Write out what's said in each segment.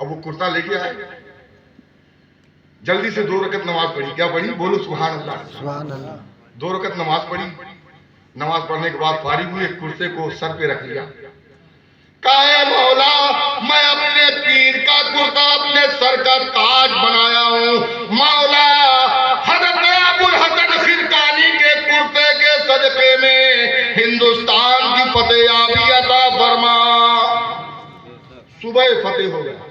अब वो कुर्ता लेके आए, जल्दी से 2 रकत नमाज पढ़ी। क्या पढ़ी? बोलो सुभान अल्लाह। सुभान अल्लाह। 2 रकत नमाज पढ़ी। नमाज पढ़ने के बाद फारिग हुए, कुर्ते को सर पे रख लिया। कहे मौला, मैं अपने पीर का कुर्ता अपने सर का ताज बनाया हूँ। मौला, हज़रत अबुल हसन खिरकानी के कुर्ते के सदके में हिंदुस्तान की फतेहाबी अता फरमा। सुबह फतेह हो गया।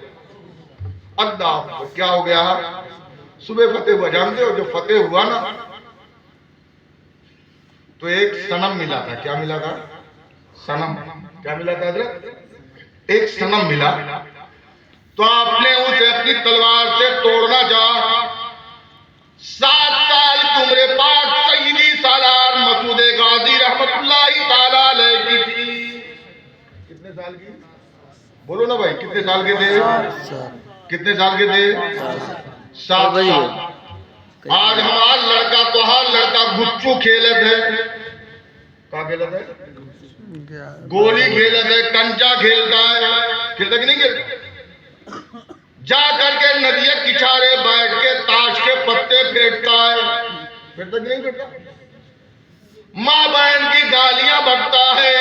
अल्लाह, क्या हो गया? सुबह फतेह हुआ। जानते हो, जो फतेह हुआ ना, तो एक सनम मिला था। क्या मिला था? सनम। क्या मिला था हजरत? एक सनम मिला। तो आपने उसे अपनी तलवार से तोड़ना चाहा। 7 साल की उम्र पाक सईदी सालार मसूद गाजी रहमतुल्लाहि ताला अलैह की थी। कितने साल की? बोलो ना भाई, कितने साल के थे? कितने साल के थे? 7 साल। आज हमारा लड़का तो हर लड़का गुच्चू खेलत है। क्या खेलत है? गोली खेलत है, कंचा खेलता है। खेलता कि नहीं खेलता? जा करके नदिया किनारे बैठ के ताश के पत्ते फेंकता है। फेंकता कि नहीं फेंकता? माँ बहन की गालियां बकता है,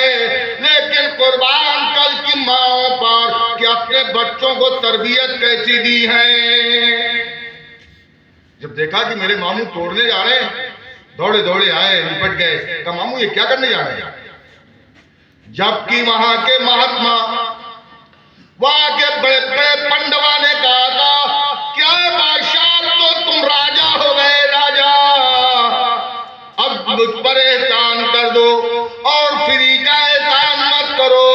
लेकिन कुर्बान कल की माओ पर कि अपने बच्चों को तरबियत कैसी दी है। जब देखा कि मेरे मामू तोड़ने जा रहे हैं, दौड़े दौड़े आए, निपट गए। कहा मामू ये क्या करने जा रहे हैं? जबकि वहां के महात्मा, वहां के बड़े बड़े पंडवा ने कहा था, क्या बादशाह, तो तुम राजा हो गए, राजा, अब मुझ पर एहसान कर दो और फ्री का एहसान मत करो।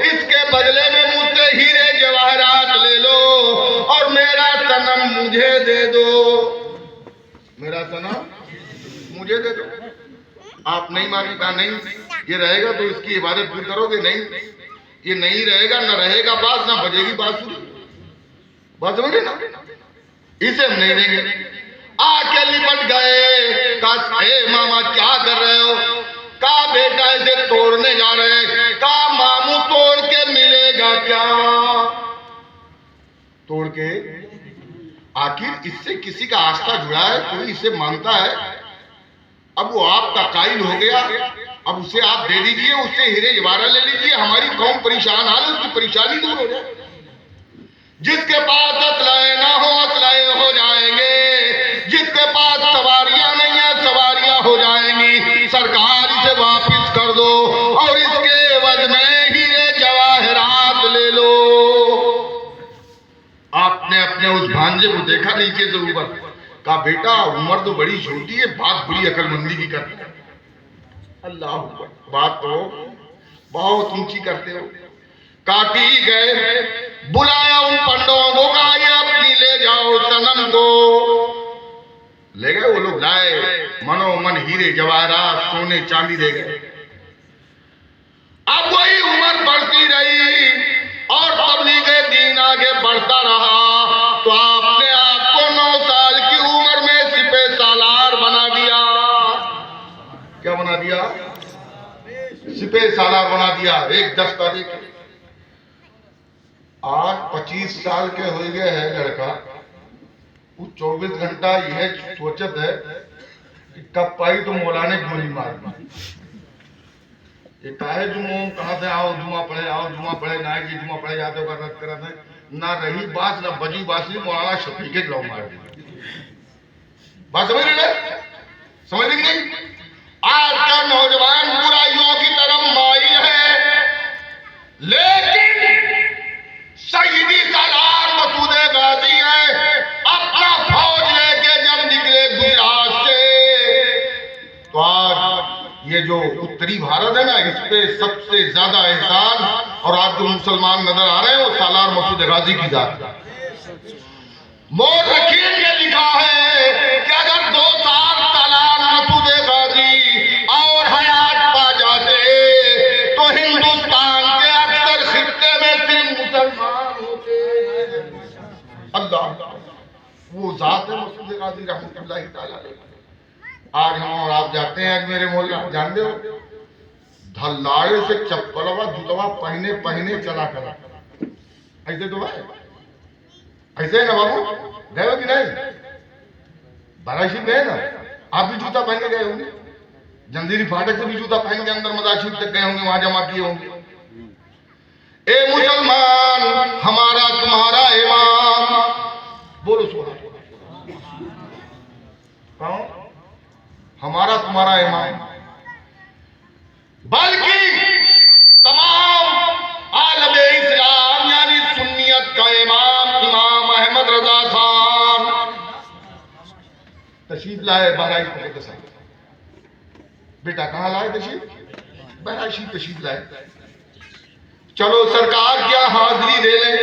इसके बदले में मुझसे हीरे जवाहरात ले लो और मेरा सनम मुझे दे दो। मेरा सनम मुझे दे दो। आप नहीं मानी? कहा नहीं, ये रहेगा तो इसकी इबादत भी करोगे। नहीं, ये नहीं रहेगा, न रहेगा बास, ना बजेगी बांसुरी। बात समझे ना? इसे हम नहीं देंगे। आके लिपट गए। कहा हे मामा क्या कर रहे हो? कहा बेटा इसे तोड़ने जा रहे हैं। कहा मामू तोड़ के मिलेगा क्या? तोड़ के आखिर इससे किसी का आस्था जुड़ा है, कोई इसे मानता है। अब वो आपका कायल हो गया, अब उसे आप दे दीजिए, उससे हीरे जवाहरात ले लीजिए, हमारी कौम परेशान हाल है, उसकी परेशानी दूर हो जाए। जिसके पास असलाए ना हो, असलाए हो जाएंगे। जिसके पास सवारियां नहीं है, सवारियां हो जाएंगी। सरकार इसे वापिस कर दो और इसके एवज में हीरे जवाहरात ले लो। आपने अपने उस भांजे को देखा नीचे से ऊपर। कहा बेटा उम्र तो बड़ी छोटी है, बात बड़ी अकलमंदी की करते है। अल्लाह अकबर, बात तो बहुत ऊंची करते हो। काटी गए, बुलाया उन पंडों को, कहा ये अपनी ले जाओ सनम को। ले गए वो लोग, लाए मनोमन हीरे जवाहरात सोने चांदी दे गए। अब वही उम्र बढ़ती रही और तबलीगे दीन आगे बढ़ता रहा। तो आपने आपको 9 साल की उम्र में सिपे सालार बना दिया। क्या बना दिया? सिपे सालार बना दिया। एक दस्ता देके आज 25 साल के हो गए है लड़का। वो 24 घंटा यह सोचत है कि कब पाई तो मौला ने गोली मार दी। ये काहे जुमो कहा था, आओ जुमा पढ़े, आओ जुमा पढ़े, ना कि जुमा पढ़े जाते हो रद्द करा था। ना रही बात, ना बजी बासली, मौलाना शफी के ग्राउंड मार दी। बात समझ रहे? समझ रहे नहीं? आज का नौजवान बुराइयों की तरफ माइल है, लेकिन सईदी सालार मसूद गाजी है। अपना फौज लेके जब निकले गुजरात से, तो आज ये जो उत्तरी भारत है ना, इस पे सबसे ज्यादा एहसान और आज जो मुसलमान नजर आ रहे हैं वो सालार मसूद गाजी की जात। मोर रखील ने लिखा है कि अगर 2 साल सालार मसूद गाजी और हयात पा जाते तो हिंदुस्तान के अक्सर खित्ते में सिर्फ मुसलमान होते। अल्लाह, वो जात है मसूद गाजी रहमतुल्लाहि ताला अलैह। आज हम और आप जाते हैं आज मेरे मोहल्ला, जानते हो, धल्लाड़े से चप्पलवा जुतवा पहने पहने चला करा। ऐसे तो है। ऐसे है ना बाबू, गए हो कि नहीं? बहराइच शरीफ गए ना? आप भी जूता पहन के गए होंगे, जंजीरी फाटक से भी जूता पहन के अंदर मजार शरीफ तक गए होंगे, वहां जमा किए होंगे। ए मुसलमान, हमारा तुम्हारा इमाम, बोलो सुबह। कौन? हमारा तुम्हारा इमाम, बल्कि तमाम आलम इस्लाम यानी सुन्नियत का इमाम इमाम अहमद रजा खान तशरीफ लाए बहराइच में। बेटा कहाँ लाए तशरीफ? बहराइच तशरीफ लाए। चलो सरकार क्या हाजिरी दे ले।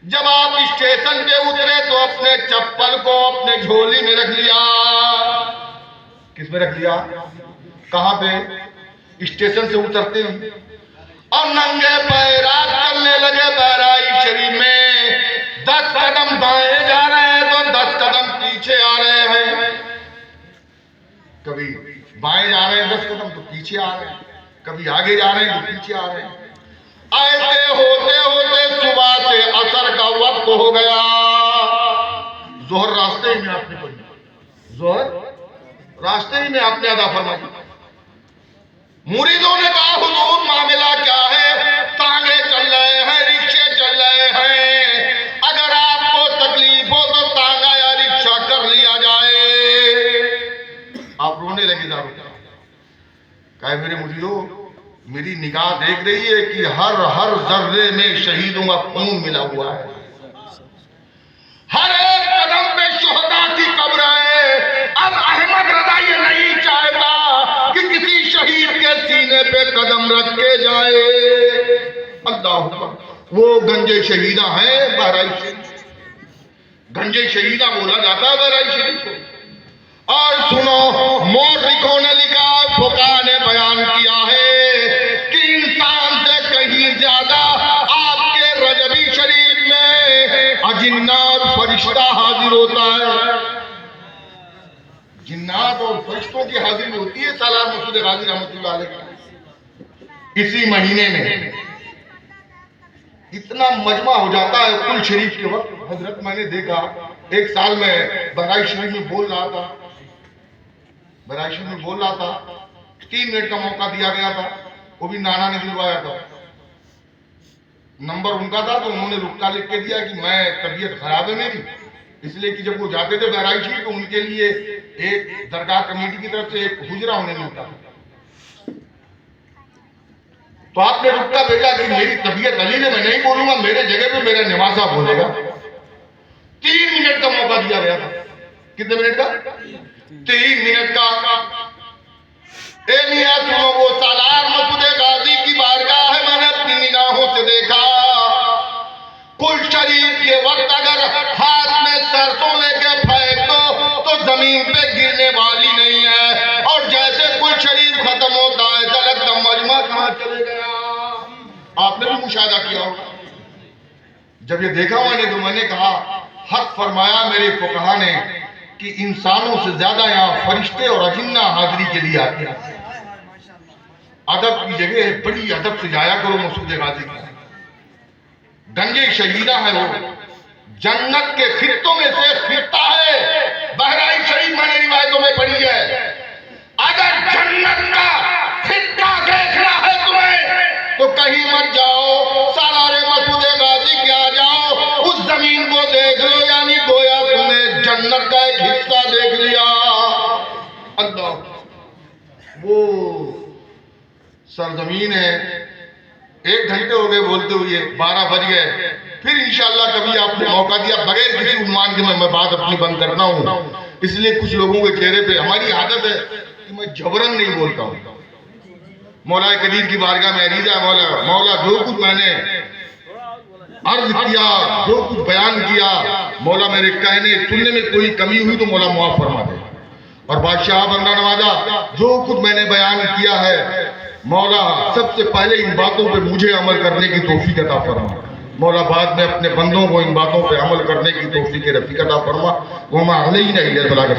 जब आप स्टेशन पे उतरे तो अपने चप्पल को अपने झोली में रख लिया। किस में रख लिया? कहां पे? स्टेशन से उतरते हैं और नंगे पैरात चलने लगे बहराइच शरीफ में। 10 कदम दाएं जा रहे हैं तो 10 कदम पीछे आ रहे हैं। कभी बाएं जा रहे हैं 10 कदम तो पीछे आ रहे हैं, कभी आगे जा रहे हैं तो पीछे आ रहे हैं। ऐसे होते होते सुबह से असर का वक्त हो गया। जोहर रास्ते ही में आपने पढ़ी, जोहर रास्ते ही में आपने अदा फरमाई। मुरीदों ने कहा हुजूर मामला क्या है? तांगे चल रहे हैं, रिक्शे चल रहे हैं, अगर आपको तकलीफ हो तो तांगा या रिक्शा कर लिया जाए। आप रोने लगे दारू। कहे मेरे मुरीदों, मेरी निगाह देख रही है कि हर हर जर्रे में शहीदों का खून मिला हुआ है, हर एक कदम पे शुहदा की कब्र है। अब अहमद रजा ये नहीं चाहता कि किसी शहीद के सीने पे कदम रख के जाए। अल्लाह अकबर। वो गंजे शहीदा है बहराइच शरीफ, गंजे शहीदा बोला जाता है बहराइच शरीफ को। और सुनो, मौलिकों ने लिखा, फुका ने बयान किया है कि इंसान से कहीं ज्यादा आपके रजबी शरीफ में अजिन्नात फरिश्ता हाजिर होता है। जिन्नात और फरिश्तों की हाजिरी होती है सालार मसूद गाजी रहमतुल्लाह अलैह। इसी महीने में इतना मजमा हो जाता है कुल शरीफ के वक्त। हजरत मैंने देखा, एक साल में बहराइच शरीफ में बोल रहा था, बहराइच शरीफ में बोल रहा था, 3 मिनट का मौका दिया गया था, वो भी नाना ने दिलवाया था। नंबर उनका था तो उन्होंने रुकता लिख के दिया कि मैं तबीयत खराब है मेरी, इसलिए कि जब वो जाते थे बहराइच शरीफ तो उनके लिए एक दरगाह कमेटी की तरफ से एक हुजरा उन्हें मिलता था। तो आपने रुकता भेजा कि मेरी तबीयत अली ने, मैं नहीं बोलूंगा, मेरे जगह पे मेरा नवासा बोलेगा। 3 मिनट का मौका दिया गया था। कितने मिनट का? 3 मिनट का। सुनो, वो सालार मसूद गाजी की बारगाह है, मैंने अपनी निगाहों से देखा। कुल शरीफ के वक्त अगर हाथ में सरसों लेके फेंक दो तो जमीन पे गिरने वाली नहीं है, और जैसे कुल शरीफ खत्म होता है ऐसा लगता मजमा कहां चले गया। आपने भी मुशाहिदा किया होगा। जब ये देखा मैंने तो मैंने कहा, हक फरमाया मेरे फुकहा ने कि इंसानों से ज्यादा यहाँ फरिश्ते और अजिन्ना हाजिरी के लिए आते हैं। अदब की जगह बड़ी अदब से जाया करो मसूद गाजी की। गंजे शहीदा है वो, जन्नत के खित्तों में से खित्ता है बहराइच शरीफ। मैंने रिवायतों में पढ़ी है, अगर जन्नत का खित्ता देखना है तुम्हें तो कहीं मत जाओ, सालारे मसूद गाजी के आ जाओ, उस जमीन को देख लो, यानी गोया तुमने जन्नत का एक हिस्सा देख लिया। अल्लाह, वो सरजमीन है। 1 घंटे हो गए बोलते हुए, 12 बज गए। फिर इंशाअल्लाह कभी आपने मौका दिया, बगैर किसी उन्वान के मैं बात अपनी बंद करता हूँ। इसलिए कुछ लोगों के चेहरे पे, हमारी आदत है कि मैं जबरन नहीं बोलता हूँ। मौला कदीर की बारगाह में अरीजा, मौला जो कुछ मैंने अर्ज किया, जो कुछ बयान किया, मौला मेरे कहने सुनने में कोई कमी हुई तो मौला मुआफ फरमा दे। और बादशाह बंदा नवाजा, जो कुछ मैंने बयान किया है मौला सबसे पहले इन बातों पे मुझे अमल करने की तौफीक अता फरमा। मौला बाद में अपने बंदों को इन बातों पे अमल करने की तौफीक रफीक अता फरमा। वमा अलैना इल्ला अल बलाग।